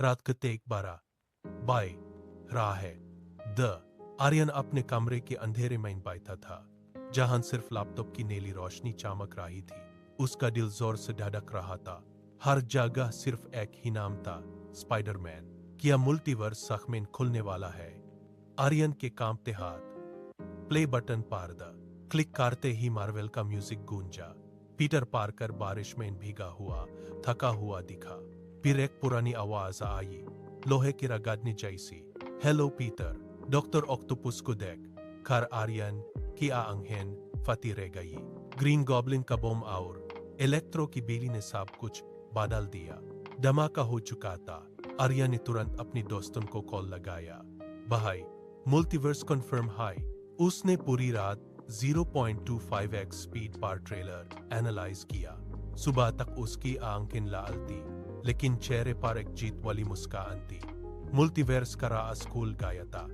रात के 1:12 बाय रहा है। द आर्यन अपने कमरे के अंधेरे में बैठा था, जहां सिर्फ लैपटॉप की नीली रोशनी चमक रही थी। उसका दिल जोर से धड़क रहा था। हर जगह सिर्फ एक ही नाम था, स्पाइडरमैन। क्या मल्टीवर्स सच में खुलने वाला है? आर्यन के कांपते हाथ प्ले बटन पर क्लिक करते ही मार्वल का म्यूजिक गूंजा। पीटर पार्कर बारिश में भीगा हुआ, थका हुआ दिखा। फिर एक पुरानी आवाज आई, लोहे की रगड़नी जैसी। Hello Peter. डॉक्टर ऑक्टोपस को देख कर आर्यन की आंखें फटी रह गई। ग्रीन गॉब्लिन का बम और इलेक्ट्रो की बिजली ने सब कुछ बदल दिया। धमाका हो चुका था। आर्यन ने तुरंत अपनी दोस्तों को कॉल लगाया। भाई, मल्टीवर्स कंफर्म है। उसने पूरी रात 0.25x स्पीड पर ट्रेलर एनालाइज किया। सुबह तक उसकी आंखें लाल थी, लेकिन चेहरे पर एक जीत वाली मुस्कान थी। मल्टीवर्स का राज खुल गया था।